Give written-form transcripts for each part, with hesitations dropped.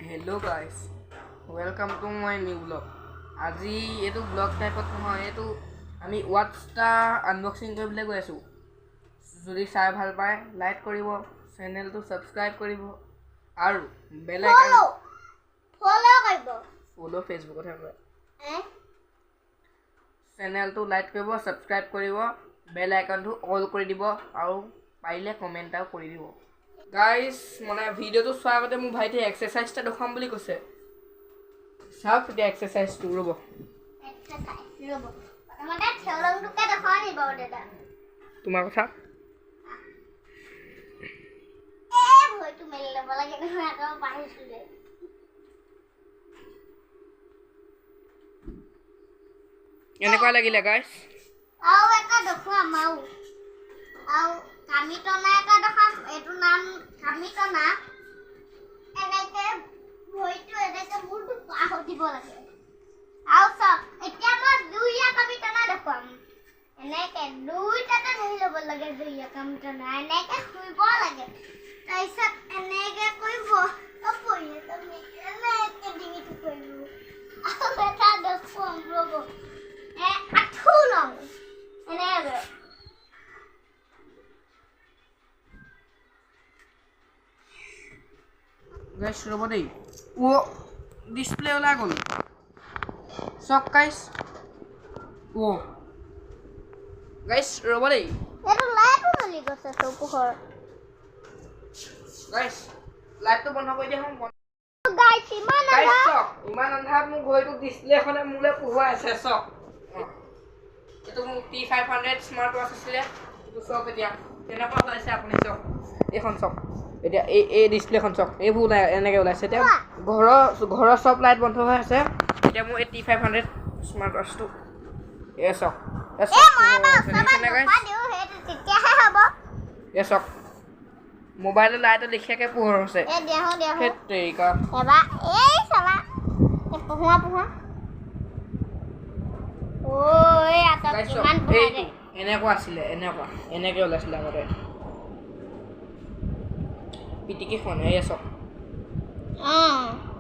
Hello guys, welcome to my new vlog. আজি এটো blog টাইপত নহয়, এটো আমি ওয়াটছটা আনবক্সিং কৰিবলৈ গৈ আছো। যদি চাই ভাল পায় লাইক কৰিব, চেনেলটো সাবস্ক্ৰাইব কৰিব আৰু বেল আইকন ফলো কৰিব। ফলো ফেসবুকত হয়। চেনেলটো লাইক কৰিব, সাবস্ক্ৰাইব কৰিব, বেল আইকনটো অল কৰি দিব আৰু পাৰিলে কমেন্টও কৰি দিব। গাইস মানে ভিডিওটো চোৱাৰ আগতে মোৰ ভাইটি এক্সাৰসাইজটা দেখাম বুলি কৈছে। চাওক এতিয়া এক্সাৰসাইজটো ৰব। মানে থেলংটোকে দেখাই দিব দাদা। তোমাৰ কথা ভয়টো মেলি ল'ব লাগে নহয়, আকৌ পাহিছিলে। এনেকুৱা লাগিলে গাইস। আৰু এটা দেখুৱাম আৰু কামিটনা এটা দেখাম। এইটো নাম কামিটনা। এনেকে ভয়টো এনেকে মূৰটো পাহ দিব লাগে। আৰু চব এতিয়া মই দুইয়া কামিটনা দেখুৱাম। এনেকে দুইটাতে ধৰি ল'ব লাগে। দুইয়া কামিটনা এনেকে শুইব লাগে। তাৰপিছত এনেকে কৰিব পৰি তুমি এনেকে ডিঙিটো কৰিব। আৰু এটা দেখুৱাম ৰ'ব। আঠু লওঁ এনেকে গাইস ৰব দেই। ও ডিসপ্লে ওলাই গ'ল। চক গাইস। ও গাইস ৰব দেই। এইটো লাইটটো জ্বলি গৈছে তো পোহৰ। গাইস লাইটটো বন্ধ কৰি দিয়া হম। গাইস ইমান গাইস আন্ধা। চক ইমান আন্ধাৰত মোৰ ঘড়ীটো ডিসপ্লেখনে মোলে পোহৰাই আছে। চক এইটো মোৰ t500 স্মাৰ্ট ওয়াচ আছিলে। এইটো চক এতিয়া কেনেকুৱা হৈছে আপুনি চক। এইখন চক এতিয়া এই ডিসপ্লেখন চক। এইবোৰ ওলাই এনেকে ওলাইছে। এতিয়া ঘৰৰ সব লাইট বন্ধ হৈ আছে। এতিয়া মোৰ এই t500 স্মাৰ্ট ওয়াচটো এ চক তেতিয়াহে হ'ব। এ চক মোবাইলৰ লাইটত দেখিয়াকে পোহৰ হৈছে। তেৰিকা এবাৰ এই চালা পোহা ঐ আতক কিমান পোহা দে। এনেকুৱা আছিলে, এনেকে ওলাইছিলে আগতে। পিটিকেখন এই চক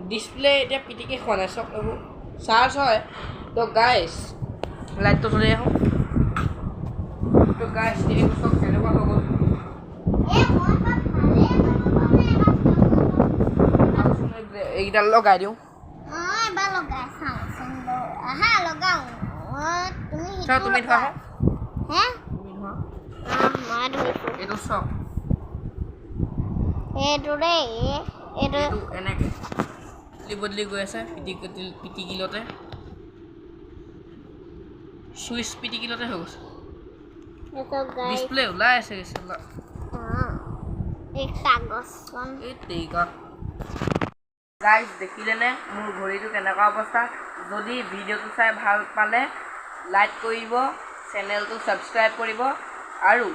ডিসপ্লে এতিয়া পিটিকেখন চক এইবোৰ চাৰ্জ হয়। তো গাইস লাইটটো জ্বলি আহোঁ। তো গাইস এইটো চক কেনেকুৱা হৈ গ'ল। এইকেইডাল লগাই দিওঁ। এবাৰ লগাই চাওঁচোন আহা লগাওঁ। তুমি ধোৱা হে তুমি ধোৱা। মই ধৰিছোঁ এইটো চক এইটো দেই। এইটো এনেকে বদলি গৈ আছে পিটিকিলতে সুইচ পিটিকিলতে হৈ গৈছে। ডিসপ্লে ওলাই আছে এক কাগজখন এই তেৰিকা। গাইস দেখিলেনে মোৰ ঘড়ীটো কেনেকুৱা অৱস্থা। যদি ভিডিওটো চাই ভাল পালে লাইক কৰিব, চেনেলটো সাবস্ক্ৰাইব কৰিব আৰু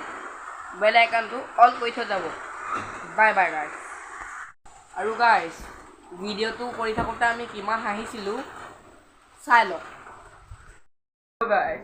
বেল আইকনটো অল কৰি থৈ যাব। Bye bye guys. আৰু গাইস ভিডিওটো কৰি থাকোঁতে আমি কিমান হাঁহিছিলোঁ চাই লওক গাইস।